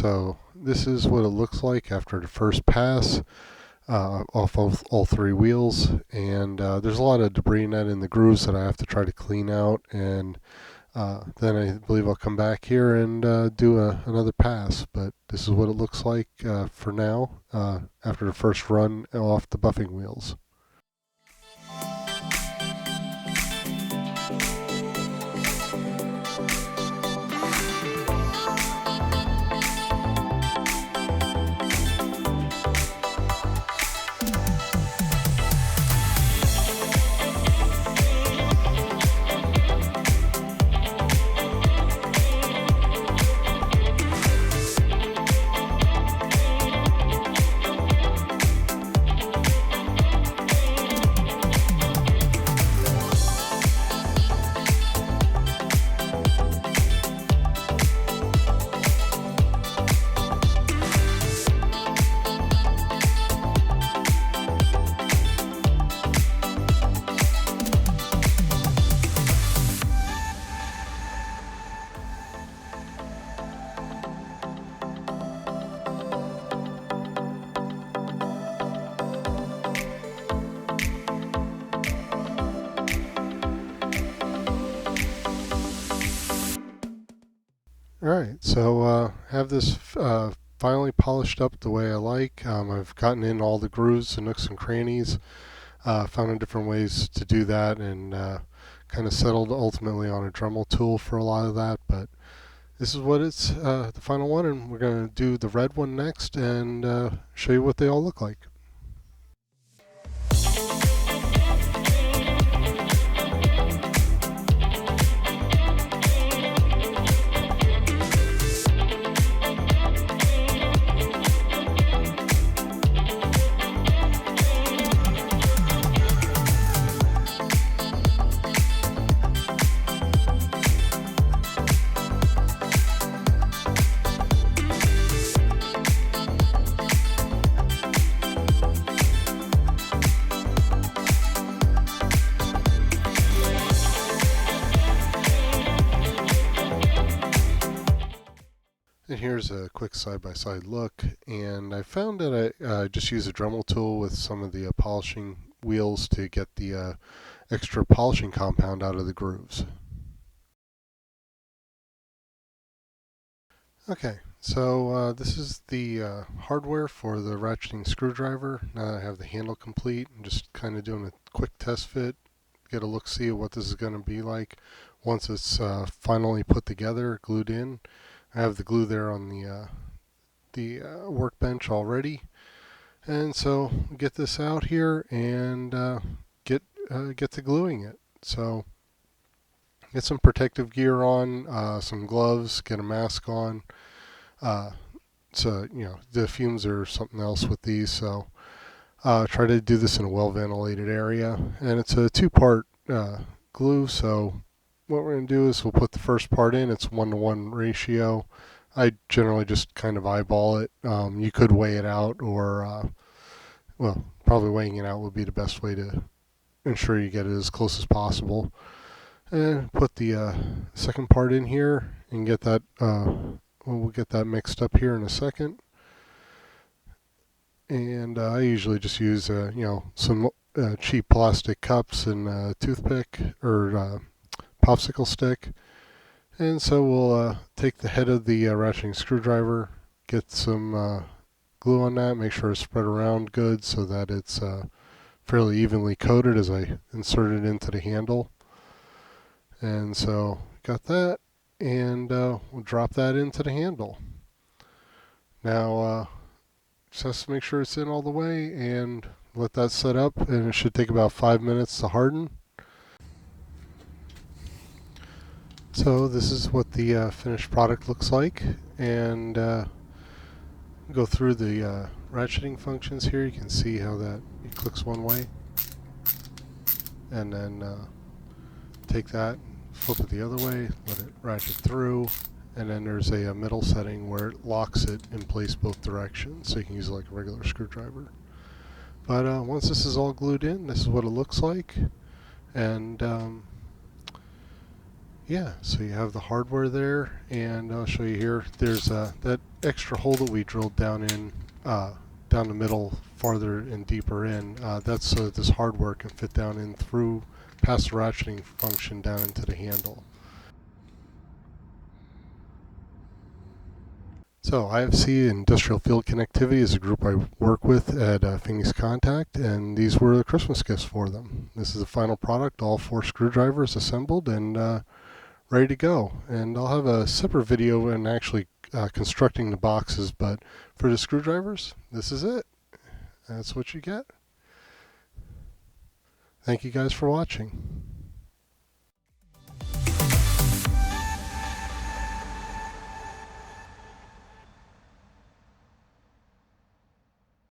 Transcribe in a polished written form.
So this is what it looks like after the first pass off of all three wheels, and there's a lot of debris net in the grooves that I have to try to clean out, and then I believe I'll come back here and do another pass. But this is what it looks like for now after the first run off the buffing wheels. Alright, so have this finally polished up the way I like. I've gotten in all the grooves and nooks and crannies, found different ways to do that, and kind of settled ultimately on a Dremel tool for a lot of that. But this is what it's the final one, and we're going to do the red one next and show you what they all look like. And here's a quick side-by-side look, and I found that I just use a Dremel tool with some of the polishing wheels to get the extra polishing compound out of the grooves. Okay, so this is the hardware for the ratcheting screwdriver. Now that I have the handle complete, I'm just kind of doing a quick test fit, get a look-see at what this is going to be like once it's finally put together, glued in. I have the glue there on the workbench already, and so get this out here and get to gluing it. So get some protective gear on, some gloves, get a mask on. So the fumes are something else with these. So try to do this in a well-ventilated area, and it's a two-part glue. So what we're going to do is we'll put the first part in. It's 1-to-1 ratio. I generally just kind of eyeball it. You could weigh it out, or well, probably weighing it out would be the best way to ensure you get it as close as possible. And put the second part in here and get that. We'll get that mixed up here in a second. And I usually just use some cheap plastic cups and a toothpick or popsicle stick. And so we'll take the head of the ratcheting screwdriver, get some glue on that, make sure it's spread around good so that it's fairly evenly coated as I insert it into the handle. And so got that, and we'll drop that into the handle. Now just has to make sure it's in all the way and let that set up, and it should take about 5 minutes to harden. So this is what the finished product looks like, and go through the ratcheting functions here. You can see how that it clicks one way, and then take that, flip it the other way, let it ratchet through, and then there's a middle setting where it locks it in place both directions, so you can use it like a regular screwdriver. But once this is all glued in, this is what it looks like, and Yeah, so you have the hardware there, and I'll show you here. There's that extra hole that we drilled down in, down the middle, farther and deeper in. That's so this hardware can fit down in through, past the ratcheting function down into the handle. So IFC Industrial Field Connectivity is a group I work with at Phoenix Contact, and these were the Christmas gifts for them. This is the final product, all 4 screwdrivers assembled and ready to go. And I'll have a separate video in actually constructing the boxes, but for the screwdrivers, this is it. That's what you get. Thank you guys for watching.